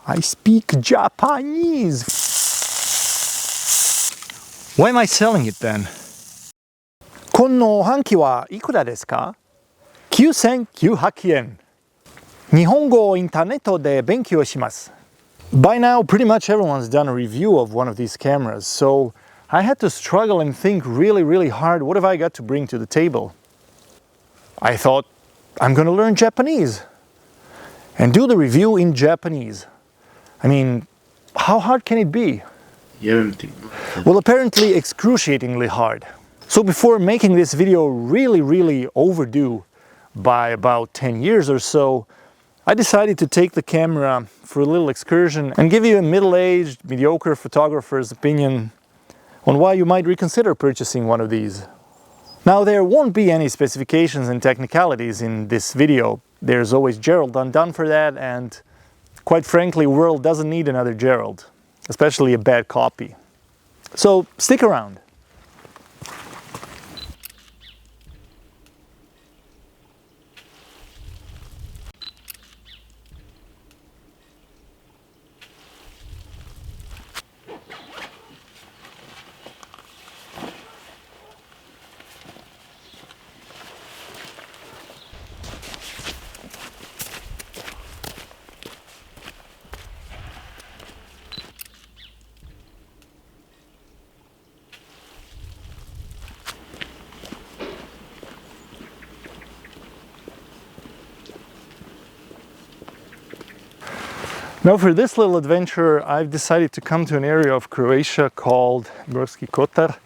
I speak Japanese. Why am I selling it then? この半期はいくらですか? 9900円。日本語をインターネットで勉強します。By now, pretty much everyone's done a review of one of these cameras, so I had to struggle and think really hard, what have I got to bring to the table? I thought, I'm gonna learn Japanese and do the review in Japanese. I mean, how hard can it be? Well, apparently excruciatingly hard. So before making this video really overdue by about 10 years or so, I decided to take the camera for a little excursion and give you a middle-aged, mediocre photographer's opinion on why you might reconsider purchasing one of these. Now, there won't be any specifications and technicalities in this video. There's always Gerald undone for that, and quite frankly, the world doesn't need another Gerald, especially a bad copy. So stick around. Now for this little adventure, I've decided to come to an area of Croatia called Gorski Kotar.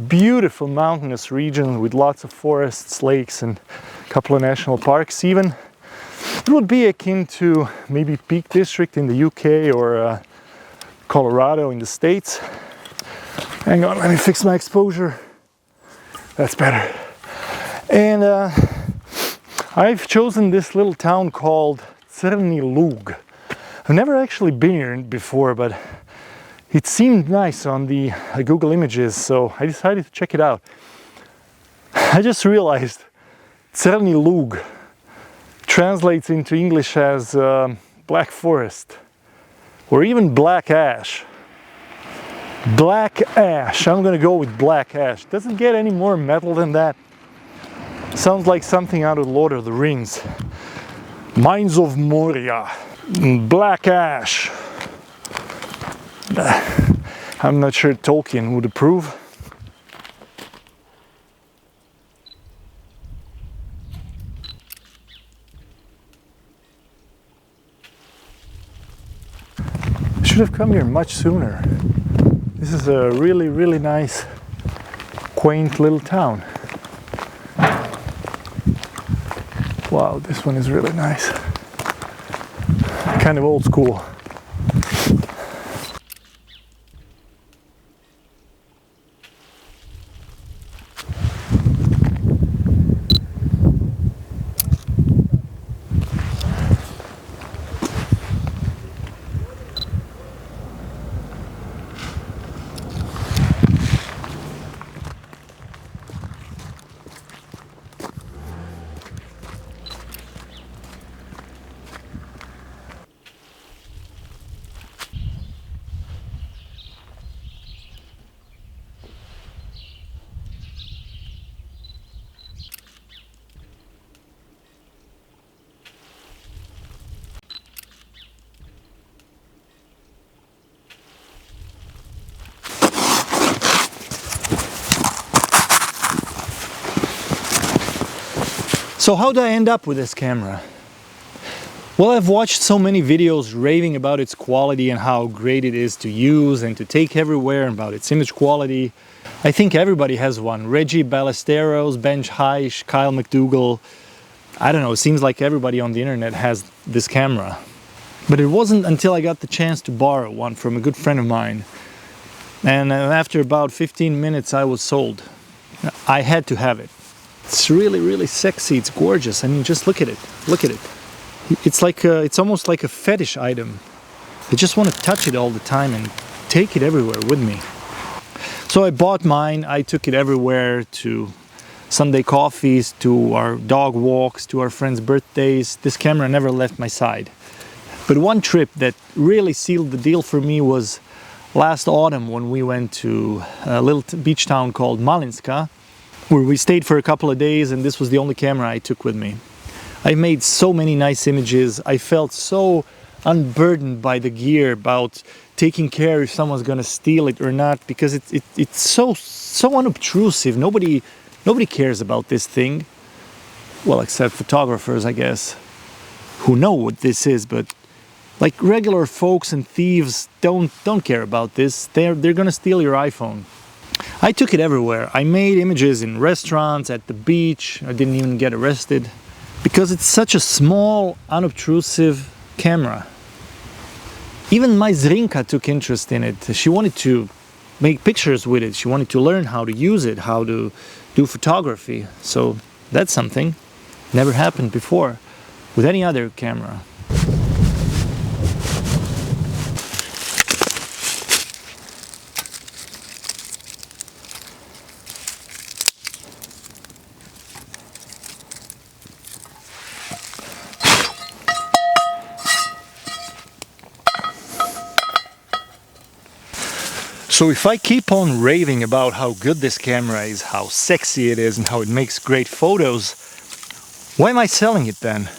Beautiful mountainous region with lots of forests, lakes, and a couple of national parks even. It would be akin to maybe Peak District in the UK or Colorado in the States. Hang on, let me fix my exposure. That's better. And I've chosen this little town called Crni Lug. I've never actually been here before, but it seemed nice on the Google Images, so I decided to check it out. I just realized Crni Lug translates into English as black forest or even black ash. Black ash. I'm gonna go with black ash. Doesn't get any more metal than that. Sounds like something out of Lord of the Rings. Mines of Moria. Black ash. I'm not sure Tolkien would approve. I should have come here much sooner. This is a really nice, quaint little town. Wow, this one is really nice. Kind of old school. So how did I end up with this camera? Well, I've watched so many videos raving about its quality and how great it is to use and to take everywhere, and about its image quality. I think everybody has one. Reggie Ballesteros, Ben Heish, Kyle McDougall. I don't know, it seems like everybody on the internet has this camera. But it wasn't until I got the chance to borrow one from a good friend of mine. And after about 15 minutes I was sold. I had to have it. It's really sexy, it's gorgeous. I mean, just look at it, look at it. It's like it's almost like a fetish item. I just want to touch it all the time and take it everywhere with me. So I bought mine, I took it everywhere, to Sunday coffees, to our dog walks, to our friends' birthdays. This camera never left my side. But one trip that really sealed the deal for me was last autumn when we went to a little beach town called Malinska, where we stayed for a couple of days, and this was the only camera I took with me. I made so many nice images. I felt so unburdened by the gear, about taking care if someone's gonna steal it or not, because it's so unobtrusive. Nobody cares about this thing. Well, except photographers, I guess, who know what this is, but like regular folks and thieves don't care about this. They're gonna steal your iPhone. I took it everywhere. I made images in restaurants, at the beach. I didn't even get arrested because it's such a small, unobtrusive camera. Even my Zrinka took interest in it. She wanted to make pictures with it. She wanted to learn how to use it, how to do photography. So that's something. Never happened before with any other camera. So if I keep on raving about how good this camera is, how sexy it is, and how it makes great photos, why am I selling it then?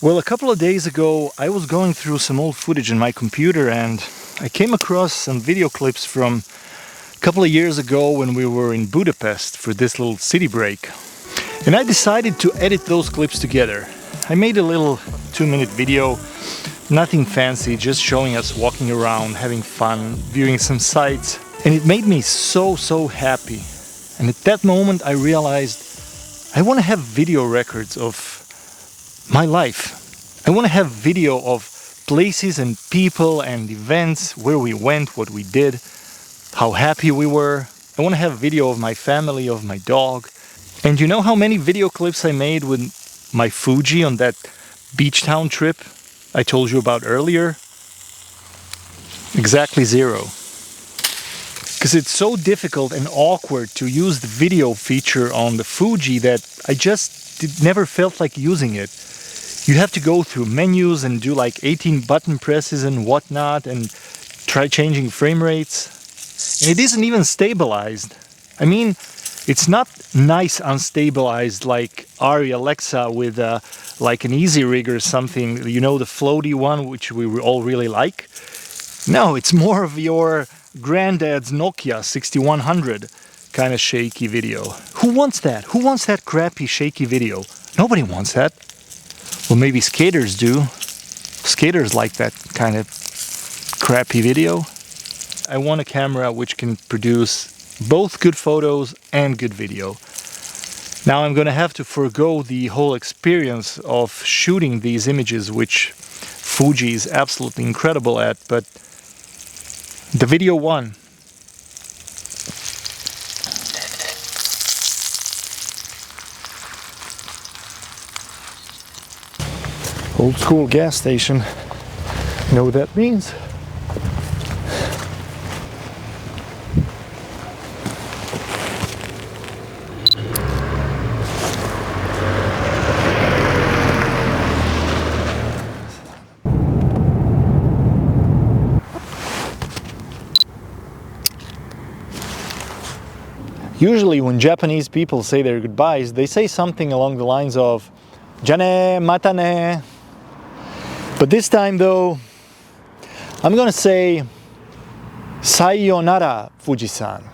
Well, a couple of days ago I was going through some old footage in my computer and I came across some video clips from a couple of years ago when we were in Budapest for this little city break. And I decided to edit those clips together. I made a little 2-minute video. Nothing fancy, just showing us walking around, having fun, viewing some sights. And it made me so happy. And at that moment I realized I want to have video records of my life. I want to have video of places and people and events, where we went, what we did, how happy we were. I want to have video of my family, of my dog. And you know how many video clips I made with my Fuji on that beach town trip I told you about earlier? Exactly 0. Because it's so difficult and awkward to use the video feature on the Fuji that I just never felt like using it. You have to go through menus and do like 18 button presses and whatnot and try changing frame rates. And it isn't even stabilized. I mean, it's not nice unstabilized like Ari Alexa with like an Easy Rig or something, you know, the floaty one which we all really like. No, it's more of your granddad's Nokia 6100 kind of shaky video. Who wants that? Who wants that crappy shaky video? Nobody wants that. Well, maybe skaters do. Skaters like that kind of crappy video. I want a camera which can produce both good photos and good video. Now I'm gonna have to forego the whole experience of shooting these images, which Fuji is absolutely incredible at, but the video won. Old school gas station. You know what that means? Usually when Japanese people say their goodbyes, they say something along the lines of "Jane, mata ne." But this time though, I'm gonna say "Sayonara, Fuji-san."